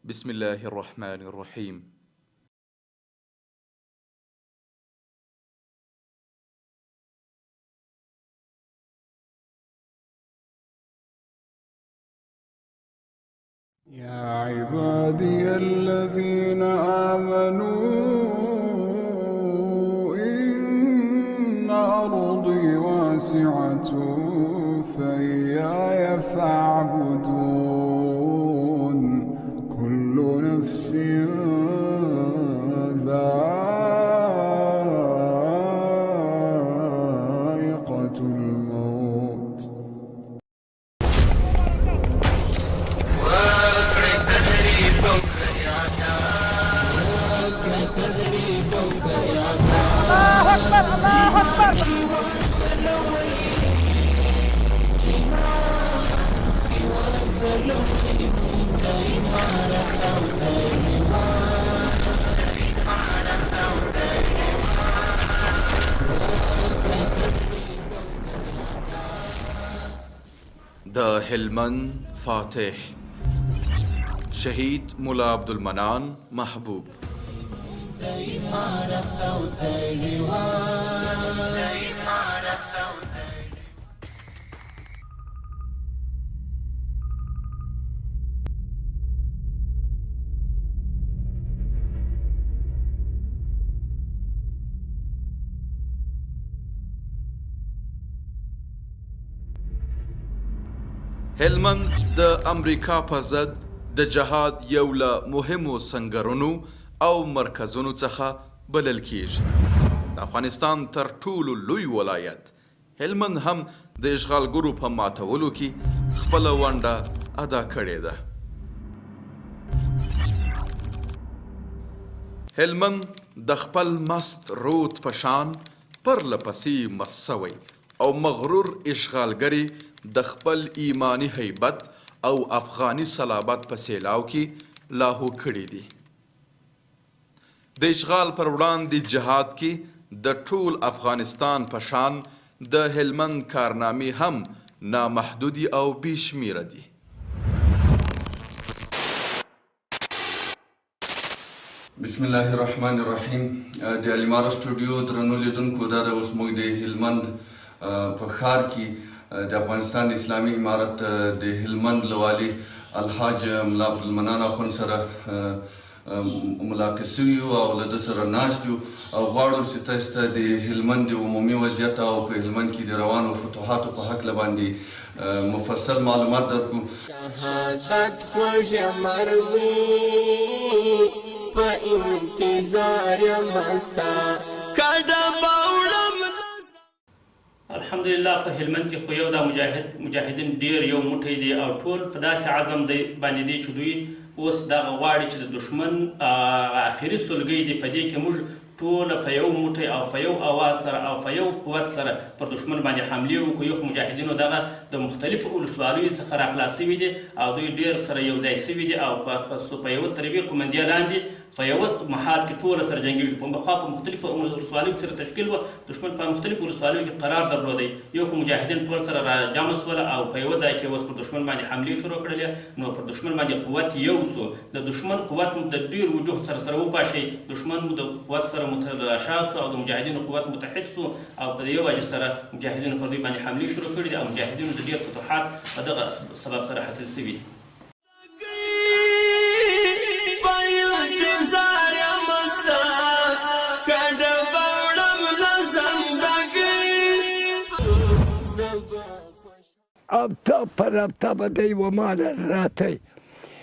بسم الله الرحمن الرحيم. يا عبادي الذين آمنوا إن أرضي واسعة فإياي فاعبدون كل نفس ذائقة الموت. الله أكبر الله أكبر. د هلمند فاتح شهید ملا عبدالمنان محبوب. هلمند د امریکا په ضد د جهاد یو له مهمو سنګرونو او مرکزونو څخه بلل کیږي. د افغانستان تر ټولو لوی ولایت هلمند هم د اشغالګرو په ماتولو کې خپله ونډه ادا کړې ده. هلمند د خپل مست رود په شان پرله پسې مست سوی او مغرور اشغالګري د خپل ایمانی هیبت او افغانی صلابت په سیلاو کې لاهو کړي دي. د اشغال پر وړاندې جهاد کې د ټول افغانستان په شان د هلمند کارنامې هم نامحدودي او بې شمیره دي. بسم الله الرحمن الرحیم. د الیمارا سټوډیو درنو لیدونکو، دا د اوس موږ د هلمند په ښار کې د افغانستان اسلامي امارت د هلمند له والي الحاج ملا عبدالمنان اخوند سره ملاقات شوي یو او له ده سره ناست یو او غواړو چې تاسو ته د هلمند د عمومي وضعیت او په هلمند کې د روانو فتوحاتو په هکله باندې مفصل معلومات درکړو. شهادت خوږه مروي په انتظار یم ستا کډه باوړم. الحمدلله په هلمند کې خو یو دا مجاهدین ډیر یو موټی دی او ټول په داسې عزم دی باندې دی چې دوی اوس دغه غواړي چې د دښمن اخري سلګۍ دی په دې کې موږ ټوله په یو موټی او په یو اواز سره او په یو قوت سره پر دښمن باندې حملې وکړو. یو مجاهدینو دغه د مختلفو ولسوالیو څخه راخلاص سوي دي او دوی ډیر سره یو ځای سوي دي او په یوه تربیې قومندیه لاندې په یوه محاذ کې ټوله سره جنګېږي. پخوا په مختلفو ولسوالیو سره تشکیل وه، دښمن په مختلفو ولسوالیو کې قرار درلودی. یو خو مجاهدین ټول سره راجمع سول او په یوه ځای کې اوس پر دښمن باندې حملې شروع کړلې. نو پر دښمن باندې قوت یو سو، د دښمن قوت د ډېر وجوه سره وپاشئ. دښمن د قوت سره متلاشا سو او د مجاهدینو قوت متحد سو او په دې وجه سره مجاهدینو پر دوی باندې حملې شروع کړي دي او مجاهدینو د ډېر فتوحات په دغه سبب سره حاصل سوي دي. هفته پر هفته به دی و مال راتی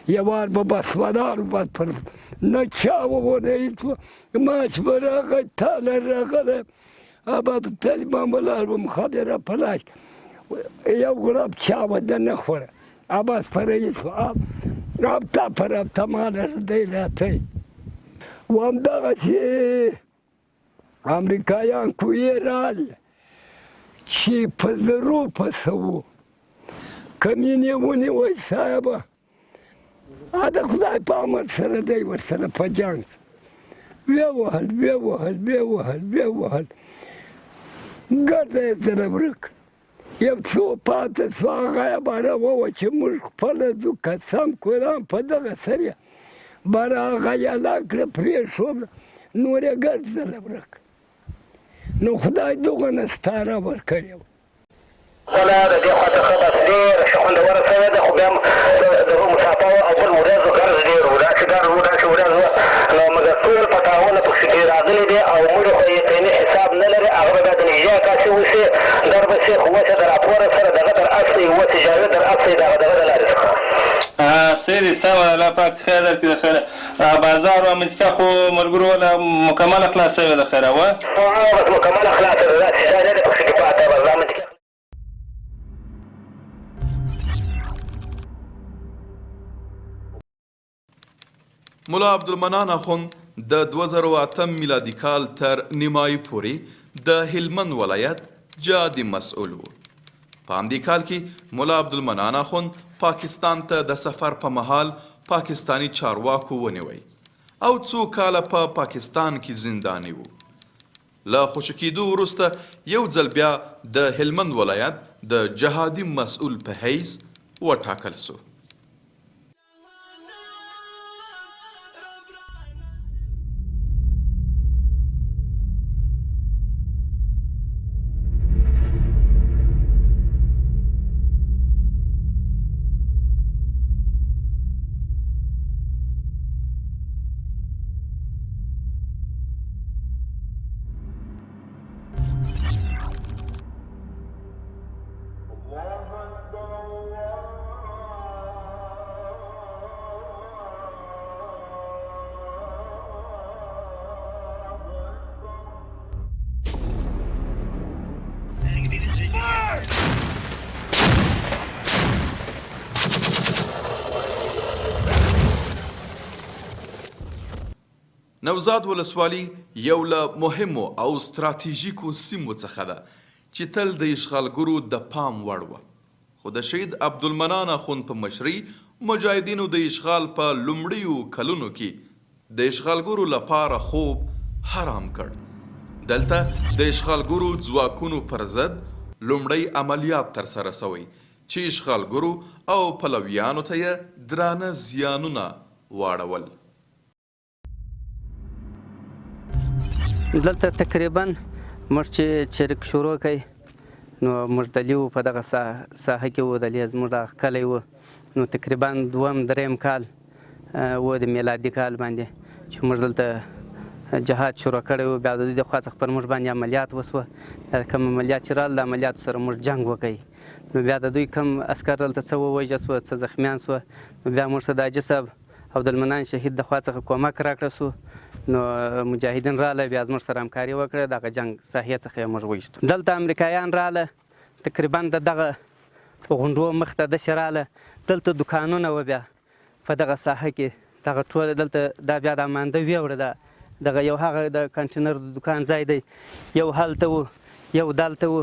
یوار به بسمدار بد پر نه چاو و نه هیچ ماش براغه تال راغله ابد تلیمان بلار بم خبره پلاش یو غراب چاو ده نخوره ابد پر هیچ هفته پر هفته مال دی راتی و هم دغه چی امریکایان کوی رالی چی په زرو پسو کمینې ونیوی صاحبه د خدای په امر سره دی ورسره په جنګ ویې وهل ګرده یې سره ورک یو څو پاته سو هغه یې باره ووه چې موږ خپله ځو قسم قرآن په دغه سر براغه یاله کړه پرېښوده نور یې ګرځېدله ورک نو خدای دغه نه ستاره ورکړې وه ولا د دې خوا څخه بس ډېره ښه خوندوره شوې ده خو بیا هم د مسافه او بل ورځو ګرځ ډېر و داسې ګرځ و داسې ورځ وه نو مګر ټول پټاونه پکښې پرې راغلي دي او مړي خو یقیني حساب نه لري هغه به بیا د نږدې کاسې وشي در به شي خو وچه د راپوره سره دغه در اصلي وچې جاوید در اصلي دغه د لارې څخه سیرې سمه الله پاک خیر درکړي د خیره بازار او منطقه خو ملګرو وله مکمله خلاص شوې د خیره وه بس مکمله خلاصه ده داسې ځای نه دی پکښې کې پاته بس دا منطقه ملا عبدالمنان اخوند د 2008 میلادي کال تر نیمایي پورې د هلمند ولایت جادي مسؤل و. په همدې کال کې ملا عبدالمنان اخوند پاکستان ته د سفر په مهال پاکستانی چارواکو ونیوی او څو کاله په پاکستان کې زنداني و. له خوشي کېدو وروسته یو ځل بیا د هلمند ولایت د جهادي مسؤل په حیث وټاکل سو. نوزاد ولسوالي یو له مهمو او ستراتیژیکو سیمو څخه ده چې تل د اشغالګرو د پام وړ وه. خو د شهید عبدالمنان اخوند په مشرۍ مجاهدینو د اشغال په لومړیو کلونو کې د اشغالګرو لپاره خوب حرام کړ. دلته د اشغالګرو ځواکونو پر ضد لومړی عملیات ترسره سوی چې اشغالګرو او پلویانو ته یې درانه زیانونه واړول. دلته تقریبا موږ چې چرک شروع کوي نو موږ دلي وو په دغه ساحه کې وو دلي زموږ دغه کلی وو نو تقریبا دویم دریم کال و د میلادي کال باندې چې موږ دلته جهاد شروع کړی وو. بیا د دوی د خوا څخه پر موږ باندې عملیات وسوه. کوم عملیات چې راغله د عملیاتو سره موږ جنګ وکړی نو بیا د دوی کم عسکر دلته څه ووژه سوه څه زخمیان سوه نو بیا موږ ته د حاجي صاحب عبدالمنان شهید د خوا څخه کومک راکړه سو نو مجاهدین راله بیا زموږ سره همکاري وکړه دغه جنګ ساحې څخه یې موږ وایستو. دلته امریکایان راله تقریبا د دغه غونډو مخ ته داسې راله دلته دوکانونه وه بیا په دغه ساحه کې دغه ټول دلته دا بیا د مانده ویوړه ده دغه یو هغه د کنټینر د دوکان ځای دی یو هلته و یو دلته و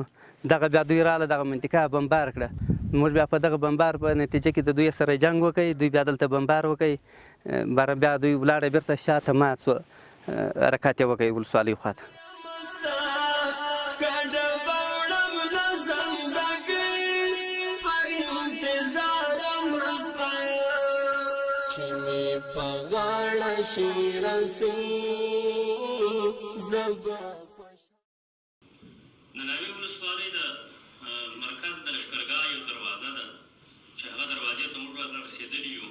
دغه بیا دوی راله دغه منطقه بمبار کړه. موږ بیا په دغه بمبار په نتیجه کې د دوی سره جنګ وکړي دوی بیا دلته بمبار وکړي بیا دوی ولاړه بیرته شاته مات سوه حرکات یې وکړي ولسوالۍ خواته. د ناوې ولسوالۍ د مرکز د لښکرګاه یو دروازه ده چې هغه دروازې ته موږ رسېدلي یو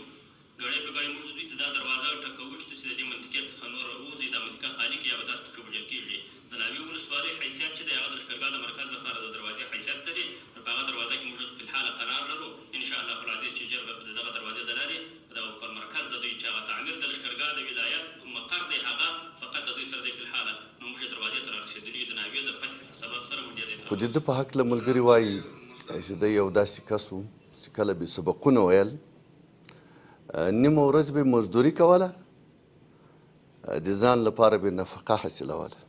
ګړی په ګړی موږ دوی ته دا دروازه ټکوو چې تاسې د دې منطقې څخه نور ووځئ دا منطقه خالي کړي یا به تاسو پکې وژل کېږي. د ناوې ولسوالۍ حیثیت چې دی هغه د لښکرګاه د مرکز لپاره د دروازې حیثیت لري نو په هغه دروازه کې موږ اوس فلحاله قرار لرو انشاءالله العزیز چې ژر به د دغه دروازې د لارې پر مرکز د دوی چې هغه تعمیر د لښکرګاه د ولایت مقر دی هغه فقط د دوی سره دی فلحاله نو موږ دروازې ته رارسېدلي د ناوې د فتح په سبب سره موږ دې ځای ته خو د ده په هکله ملګري وایي چې دی یو داسې کس و چې کله به سبقونه ویل نیمه ورځ به مزدوري کوله د ځان لپاره به نفقه حاصلوله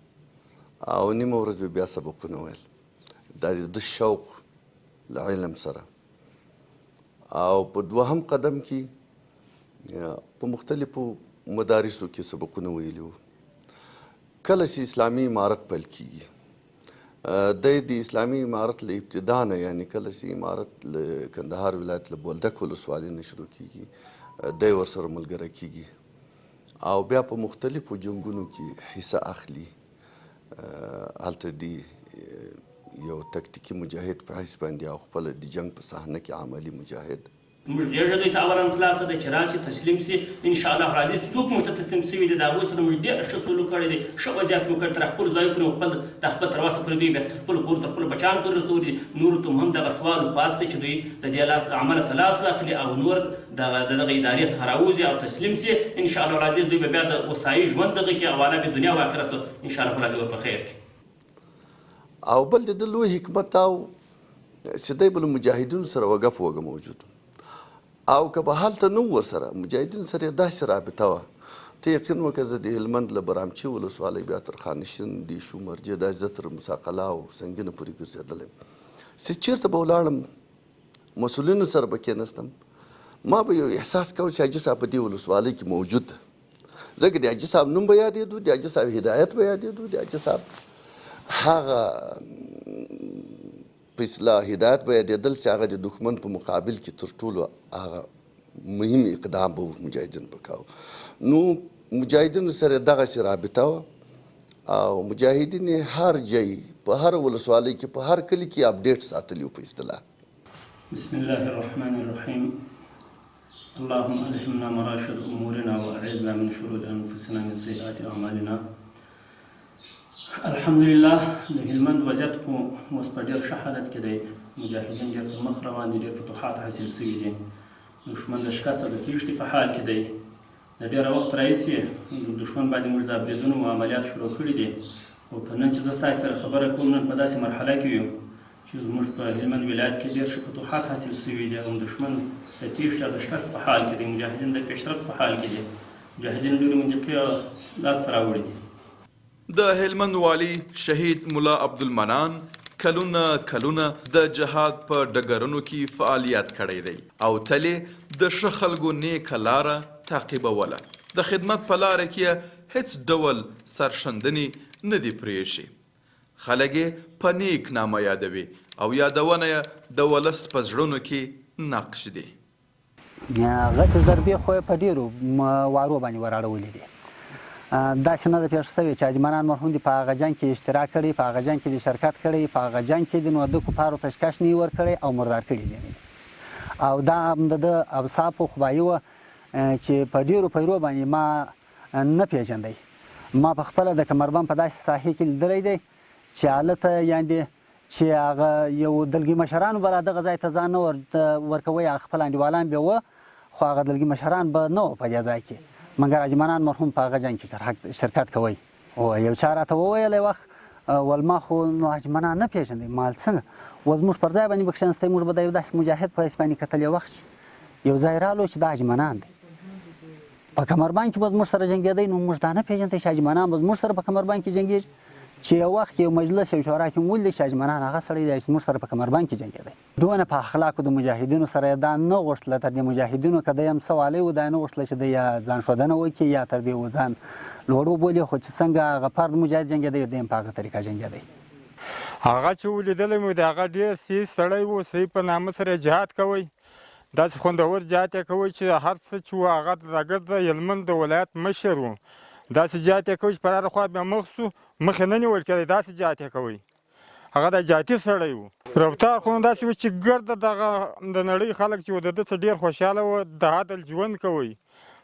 او نیمه ورځ به بیا سبقونه ویل. دا د ده شوق له علم سره او په دوهم قدم کې په مختلفو مدارسو کې سبقونه ویلي وو. کله چې اسلامي امارت پیل کېږي د اسلامي امارت له ابتدا نه یعنې کله چې امارت له کندهار ولایت له بولدک ولسوالۍ نه شروع کېږي دی ورسره ملګری کېږي او بیا په مختلفو جنګونو کې حصه اخلي. هلته دی یو تکتیکي مجاهد په حیث باندې او خپل د جنګ په صحنه کې عملي مجاهد. موږ غېږه دوی ته اولا خلاصه ده چې راسي تسلیم سي انشاءالله العزیز. څوک موږ ته تسلیم سوي دي د هغوی سره موږ ډېر ښه سلوک کړی دی، ښه وضعیت مو کړی، تر خپلو ځایو پورې خپل د خپل تر وسه پورې دوی بیا تر خپلو کور تر خپلو بچیانو پورې رسولي دي. نورو ته هم دغه سوال و خواست دی چې دوی د دې عمله څخه لاس واخلي او نور د دغه ادارې څخه راوځي او تسلیم سي انشاءالله العزیز. دوی به بیا د هوسایي ژوند دغه کې او اعلی به دنیا او آخرت انشاءالله العزیز ور په خیر کړي. او بل د ده لوی حکمت او چې دی به له مجاهدینو سره وګپ وګه موجود او که به هلته نه و ورسره مجاهدینو سره یې داسې رابطه وه ته یقین وکړه زه د هلمند له برامچي ولسوالۍ بیا تر خانشین دي شومرجې داسې زه تر مساقله او سنګینه پورې ګرځېدلی چې چېرته به ولاړم مسؤلینو سره به کېناستم ما به یو احساس کوم چې حاجي صاحب په دې ولسوالۍ کې موجود ده. ځکه د حاجي صاحب نوم به یادېدو، د حاجي صاحب هدایت به یادېدو، د حاجي صاحب هغه په اصطلاح هدایت به یادېدل چې هغه د دښمن په مقابل کې تر ټولو هغه مهم اقدام به مجاهدینو به کاوه. نو مجاهدینو سره دغسې رابطه وه او مجاهدین یې هر ځای په هر ولسوالۍ کې په هر کلي کې اپډیټ ساتلي وو په اصطلاح. بسم الله الرحمن الرحیم. اللهم الهمنا مراشد امورنا واعذنا من شرور انفسنا من سیئات اعمالنا. الحمدلله د هلمند وضعیت خو اوس په ډېر ښه حالت کې دی. مجاهدین ډېر پر مخ روان دي، ډېر فتوحات حاصل سوي دي. دښمن د شکست او د تیښتې په حال کې دی. د ډېره وخت راهیسې دښمن باندې موږ د بریدونو او عملیات شروع کړي دي. خو که نن چې زه ستاسې سره خبره کوم نن په داسې مرحله کې یو چې زموږ په هلمند ولایت کې ډېر ښه فتوحات حاصل سوي دي او دښمن د تیښتې او د شکست په حال کې دی. مجاهدین د پیشرفت په حال کې دي. مجاهدین ډېرې منطقې لاسته راوړي دي. د هلمند والي شهید ملا عبدالمنان کلونه د جهاد په ډګرونو کې فعالیت کړی دی او تل د ښه خلکو نیکه لاره تعقیبوله. د خدمت په لاره کې هیڅ ډول سرښندنې نه دي پرېښي. خلک یې په نیک نامه یادوي او یادونه یې د ولس په زړونو کې نقش دی. غټې ضربې خو یې په ډېرو وارو باندې وراړولې دي. داسې نه ده پېښه شوې چې حاجي مرحوم دې په هغه جنګ کې اشتراک کړی، په هغه جنګ کې دې شرکت کړی، په هغه جنګ کې دې نو د کفارو پیشکش نه یې ورکړی او مردار کړي دي. او دا هم د ده اوصافو خوبایي وه چې په ډېرو پیرو باندې ما نه پېژندی. ما په خپله د کمربند په داسې ساحې کې لیدلی دی چې هلته یعنې چې هغه یو دلګي مشرانو به دغه ځای ته ځان نه ورکوی، هغه خپل انډیوالان بیا وه خو هغه دلګي مشران به نه وه په دې ځای کې. مګر حاجي منان مرحوم په هغه جنګ کې شرکت کوی. او یو چا راته وویلی وخت ول ما خو نو حاجي منان نه پېژندی. ما څنګه و زموږ پر ځای باندې به کښېنستی، موږ به د یو داسې مجاهد په حیث باندې کتل. یو وخت چې یو ځای رالو چې دا حاجي منان دی په کمربند کې به زموږ سره جنګېدی، نو موږ دا نه پېژندی چې حاجي منان به زموږ سره په کمربند کې جنګېږي. چې یو وخت یو مجلس یو شورا کې مو ولیدی چې حاجي منان هغه سړی دی چې زموږ سره په کمربند کې جنګېدی. دونه په اخلاقو د مجاهدینو سره یې دا نه غوښتله تر دې مجاهدینو که دی هم څه والی و دا نه غوښتله چې دی یا ځان ښودنه وکړي یا تر دې ځان لوړ وبولي. خو چې څنګه هغه فرد مجاهد جنګېدی دی هم په هغه طریقه جنګېدی. هغه چې ولیدلی مو د هغه ډېر سیز سړی و، صحیح په نامه سره جهاد کوی. داسې خوندور جهاد یې کوی چې هر څه چې و هغه راګرد د هلمند د ولایت مشر و. داسې جهاد یې کوی چې پر هره خوا بیا مخ سو، مخ یې نه نیول کېدی. داسې جهاد یې کوی. هغه د جهادي سړی و. رفتار خو داسې و چې ګرده دغه د نړۍ خلک چې و د ده څه ډېر خوشحاله و. د عدل ژوند کوی،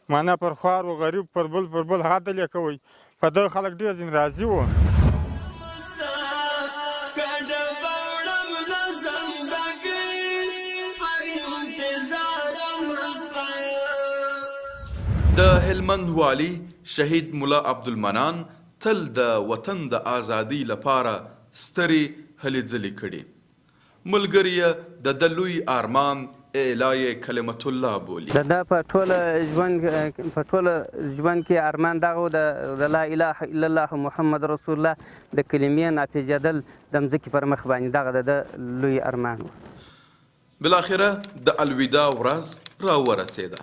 معنا پر خوار و غریب پر بل عدل یې کوی. په دغه خلک ډېر ځینې راضي وو. د هلمند والي شهید ملا عبدالمنان تل د وطن د ازادۍ لپاره سترې هلې ځلې کړي. ملګري یې د ده لوی ارمان اعلای کلمت الله بولي. د ده په ټوله ژوند کې ارمان دغه و د لا اله الا الله محمد رسول الله د کلمې نافذېدل د مځکې پر مخ باندې دغه د ده لوی ارمان و. بالاخره د الوداع ورځ راورسېده.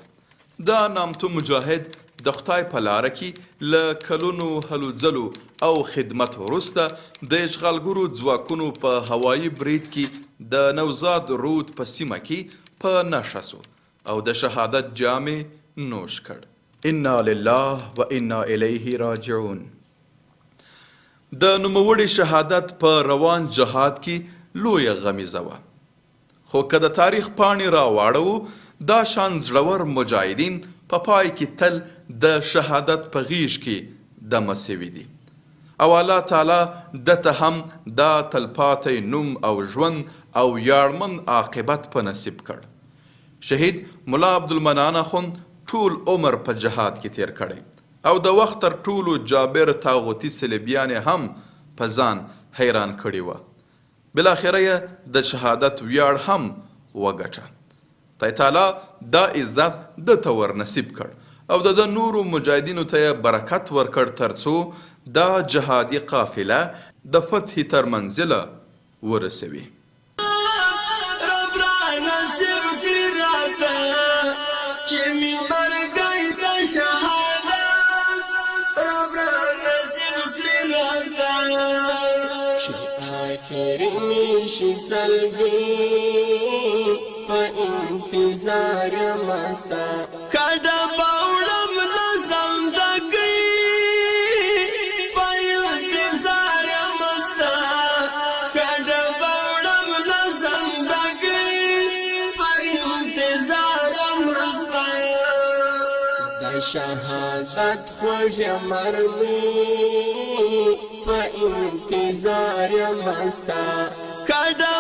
دا نامتو مجاهد د خدای په لاره کې له کلونو هلو ځلو او خدمت وروسته د اشغالګرو ځواکونو په هوایي برید کې د نوزاد رود په سیمه کې په نښه سو او د شهادت جام نوش کړ. انا لله و انا الیه راجعون. د نوموړي شهادت په روان جهاد کې لویه غمیزه وه، خو که د تاریخ پاڼې راواړو دا شان زړور مجاهدین په پای کې تل د شهادت په غیږ کې دمه سوي دي او الله تعالی دته هم دا تلپاتی نوم او ژوند او یاړمن عاقبت په نصیب کړ. شهید ملا عبدالمنان اخوند ټول عمر په جهاد کې تیر کړی او د وخت تر ټولو جابر طاغوتي صلیبیانې هم په ځان حیران کړي وه. بالاخره یې د شهادت ویاړ هم وګټه. خدای تعالی دا عزت دته ور نصیب کړ او د نورو مجاهدینو ته یې برکت ورکړ تر څو دا جهادي قافله د فتح تر منزله ورسوي. آخر میشی سلگی پا انتظار مستا کڑا باوڑم لزندگی پا انتظار مستا کڑا باوڑم لزندگی پا انتظار مستا دا شہادت خوش مرمی پا انتظار مستا کڑا